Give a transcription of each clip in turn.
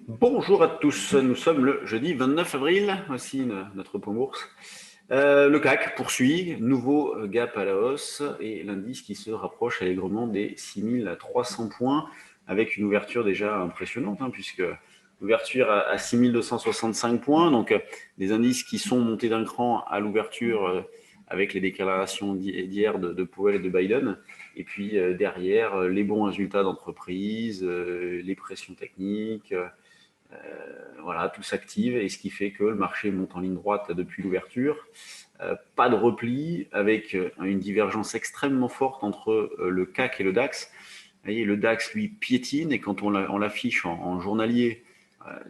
Bonjour à tous, nous sommes le jeudi 29 avril, voici notre point bourse. Le CAC poursuit, nouveau gap à la hausse et l'indice qui se rapproche allègrement des 6300 points avec une ouverture déjà impressionnante, puisque l'ouverture à 6265 points, donc des indices qui sont montés d'un cran à l'ouverture avec les déclarations d'hier de Powell et de Biden, et puis derrière les bons résultats d'entreprise, les pressions techniques, voilà, tout s'active et ce qui fait que le marché monte en ligne droite depuis l'ouverture. Pas de repli avec une divergence extrêmement forte entre le CAC et le DAX. Vous voyez, le DAX, lui, piétine et quand on l'affiche en journalier,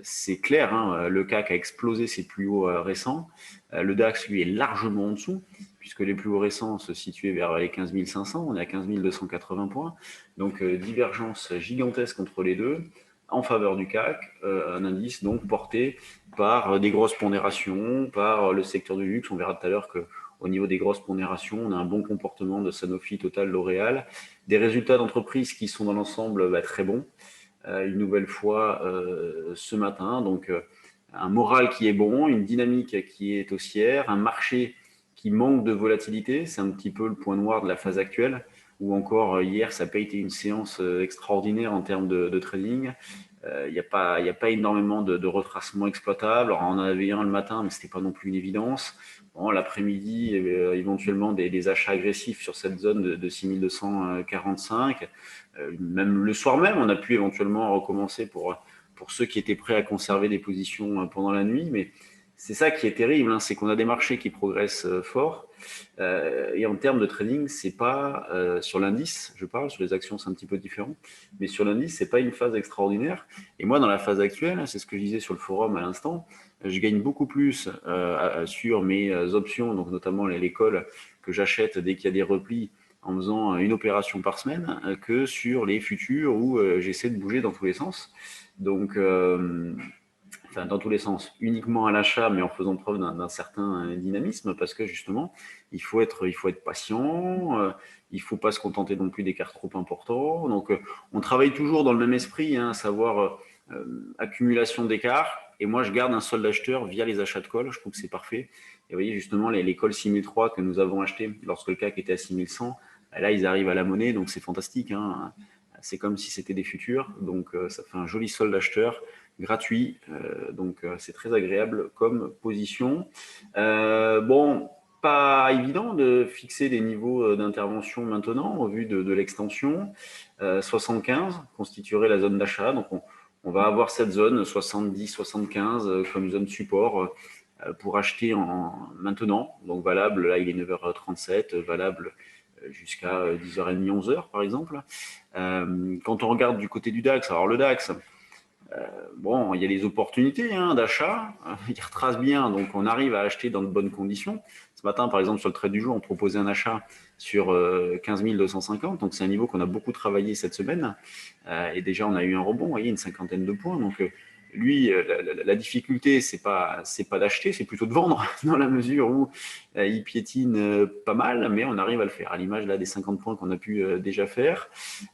c'est clair, le CAC a explosé ses plus hauts récents. Le DAX, lui, est largement en dessous, puisque les plus hauts récents se situaient vers les 15 500, on est à 15 280 points. Donc, divergence gigantesque entre les deux en faveur du CAC, un indice donc porté par des grosses pondérations, par le secteur du luxe. On verra tout à l'heure qu'au niveau des grosses pondérations, on a un bon comportement de Sanofi, Total, L'Oréal, des résultats d'entreprises qui sont dans l'ensemble très bons, une nouvelle fois ce matin. Donc un moral qui est bon, une dynamique qui est haussière, un marché qui manque de volatilité, c'est un petit peu le point noir de la phase actuelle, ou encore hier, ça n'a pas été une séance extraordinaire en termes de trading. Il n'y a pas énormément de retracements exploitables. Alors, on en avait un le matin, mais ce n'était pas non plus une évidence. Bon, l'après-midi, éventuellement des achats agressifs sur cette zone de 6245. Même le soir même, on a pu éventuellement recommencer pour ceux qui étaient prêts à conserver des positions pendant la nuit. Mais c'est ça qui est terrible, c'est qu'on a des marchés qui progressent fort. Et en termes de trading, c'est pas sur l'indice, je parle, sur les actions c'est un petit peu différent, mais sur l'indice, c'est pas une phase extraordinaire. Et moi, dans la phase actuelle, c'est ce que je disais sur le forum à l'instant, je gagne beaucoup plus sur mes options, donc notamment les calls que j'achète dès qu'il y a des replis en faisant une opération par semaine, que sur les futurs où j'essaie de bouger dans tous les sens. Donc, enfin dans tous les sens, uniquement à l'achat, mais en faisant preuve d'un certain dynamisme, parce que justement, il faut être patient, il ne faut pas se contenter non plus d'écarts trop importants. Donc, on travaille toujours dans le même esprit, à savoir accumulation d'écarts. Et moi, je garde un solde acheteur via les achats de call. Je trouve que c'est parfait. Et vous voyez, justement, les calls 6003 que nous avons achetés lorsque le CAC était à 6100, là, ils arrivent à la monnaie, donc c'est fantastique. C'est comme si c'était des futurs. Donc, ça fait un joli solde acheteur gratuit. Donc, c'est très agréable comme position. Bon, pas évident de fixer des niveaux d'intervention maintenant au vu de l'extension. 75 constituerait la zone d'achat. Donc, on va avoir cette zone 70-75 comme zone support pour acheter maintenant. Donc, valable, là, il est 9h37, valable jusqu'à 10h30, 11h par exemple. Quand on regarde du côté du DAX, alors le DAX, bon, il y a des opportunités d'achat, il retrace bien, donc on arrive à acheter dans de bonnes conditions. Ce matin, par exemple, sur le trade du jour, on proposait un achat sur 15 250, donc c'est un niveau qu'on a beaucoup travaillé cette semaine. Et déjà, on a eu un rebond, vous voyez, une cinquantaine de points. Donc, lui, la difficulté, c'est pas d'acheter, c'est plutôt de vendre, dans la mesure où il piétine pas mal, mais on arrive à le faire. À l'image là des 50 points qu'on a pu déjà faire.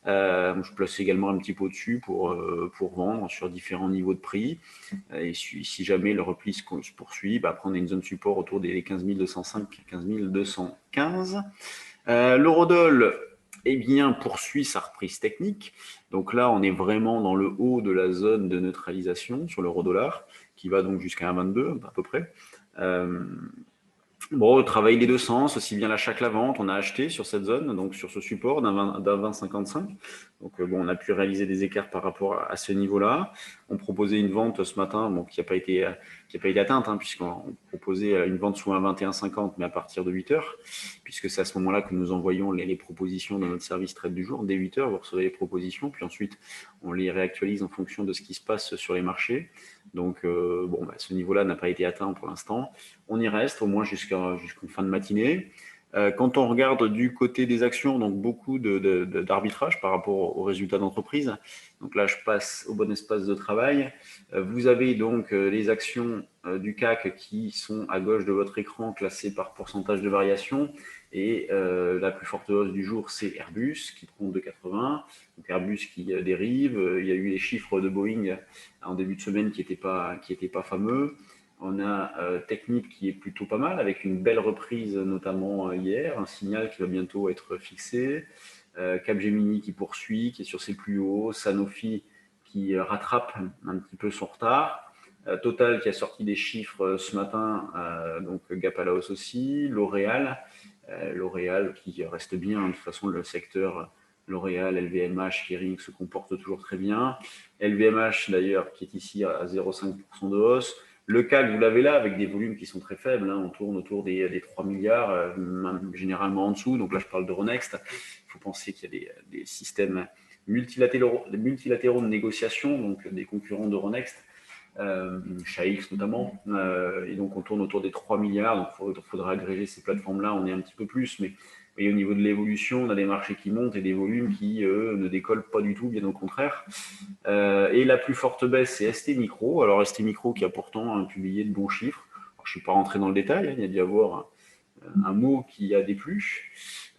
Je place également un petit peu au-dessus pour vendre sur différents niveaux de prix. Et si jamais le repli se poursuit, après on a une zone support autour des 15 205, 15 215. L'eurodoll poursuit sa reprise technique. Donc là, on est vraiment dans le haut de la zone de neutralisation sur l'euro-dollar, qui va donc jusqu'à 1,22 à peu près. Bon, travail des deux sens, aussi bien l'achat que la vente, on a acheté sur cette zone, donc sur ce support d'un 20,55. Donc bon, on a pu réaliser des écarts par rapport à ce niveau-là. On proposait une vente ce matin, bon, qui n'a pas été atteinte, puisqu'on proposait une vente sous un 21,50, mais à partir de 8 heures, puisque c'est à ce moment-là que nous envoyons les propositions de notre service trade du jour. Dès 8 heures, vous recevez les propositions, puis ensuite on les réactualise en fonction de ce qui se passe sur les marchés. Donc ce niveau-là n'a pas été atteint pour l'instant. On y reste au moins jusqu'en fin de matinée. Quand on regarde du côté des actions, donc beaucoup d'arbitrage par rapport aux résultats d'entreprise. Donc là, je passe au bon espace de travail. Vous avez donc les actions du CAC qui sont à gauche de votre écran, classées par pourcentage de variation. Et la plus forte hausse du jour, c'est Airbus qui prend 2,80. Donc Airbus qui dérive. Il y a eu les chiffres de Boeing en début de semaine qui n'étaient pas fameux. On a Technip qui est plutôt pas mal, avec une belle reprise notamment hier, un signal qui va bientôt être fixé. Capgemini qui poursuit, qui est sur ses plus hauts. Sanofi qui rattrape un petit peu son retard. Total qui a sorti des chiffres ce matin, donc gap à la hausse aussi. L'Oréal qui reste bien, de toute façon le secteur L'Oréal, LVMH, Kering se comporte toujours très bien. LVMH d'ailleurs qui est ici à 0,5% de hausse. Le CAC, vous l'avez là, avec des volumes qui sont très faibles. On tourne autour des 3 milliards, généralement en dessous. Donc là, je parle d'Euronext. Il faut penser qu'il y a des systèmes multilatéraux de négociation, donc des concurrents d'Euronext, Shaix notamment. Et donc, on tourne autour des 3 milliards. Donc, il faudra agréger ces plateformes-là. On est un petit peu plus, mais et au niveau de l'évolution, on a des marchés qui montent et des volumes qui ne décollent pas du tout, bien au contraire. Et la plus forte baisse, c'est ST Micro. Alors ST Micro qui a pourtant publié de bons chiffres. Alors, je ne suis pas rentré dans le détail, il y a dû y avoir un mot qui a déplu.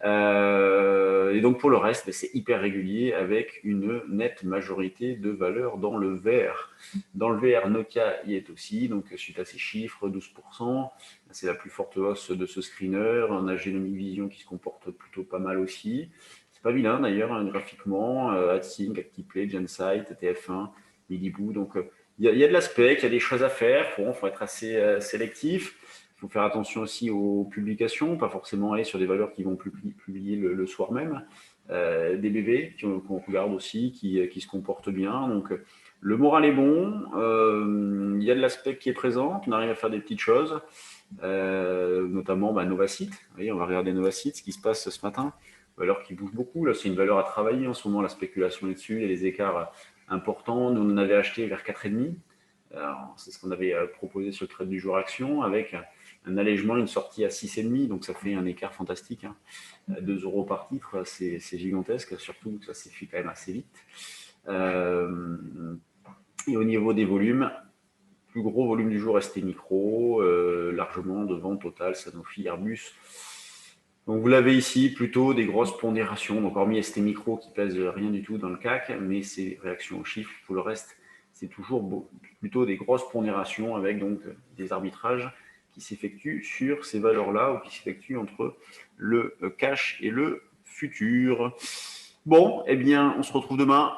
Et donc pour le reste, c'est hyper régulier avec une nette majorité de valeurs dans le vert. Dans le vert, Nokia y est aussi, donc suite à ces chiffres, 12%. C'est la plus forte hausse de ce screener. On a Genomic Vision qui se comporte plutôt pas mal aussi. C'est pas vilain d'ailleurs, graphiquement. AdSync, ActivePlay, Gensight, TF1, Miliboo. Donc il y a de l'aspect, il y a des choses à faire. Il faut être assez sélectif. Il faut faire attention aussi aux publications, pas forcément aller sur des valeurs qui vont publier le soir même. Des BV qu'on regarde aussi, qui se comportent bien. Donc, le moral est bon. Il y a de l'aspect qui est présent. On arrive à faire des petites choses, notamment Novacite. Vous voyez, on va regarder Novacite, ce qui se passe ce matin. Valeur qui bouge beaucoup. Là, c'est une valeur à travailler en ce moment. La spéculation est dessus. Il y a des écarts importants. Nous, on en avait acheté vers 4,5. C'est ce qu'on avait proposé sur le trade du jour action, avec un allègement, une sortie à 6,5, donc ça fait un écart fantastique. 2 € par titre, c'est gigantesque, surtout que ça s'est fait quand même assez vite. Et au niveau des volumes, plus gros volume du jour, ST Micro, largement devant Total, Sanofi, Airbus. Donc vous l'avez ici, plutôt des grosses pondérations, donc hormis ST Micro qui pèse rien du tout dans le CAC, mais c'est réaction aux chiffres. Pour le reste, c'est toujours plutôt des grosses pondérations avec donc des arbitrages qui s'effectuent sur ces valeurs-là ou qui s'effectuent entre le cash et le futur. Bon, eh bien, on se retrouve demain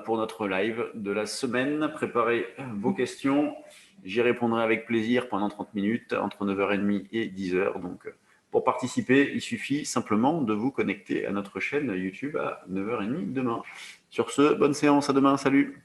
pour notre live de la semaine. Préparez vos questions. J'y répondrai avec plaisir pendant 30 minutes, entre 9h30 et 10h. Donc, pour participer, il suffit simplement de vous connecter à notre chaîne YouTube à 9h30 demain. Sur ce, bonne séance, à demain, salut!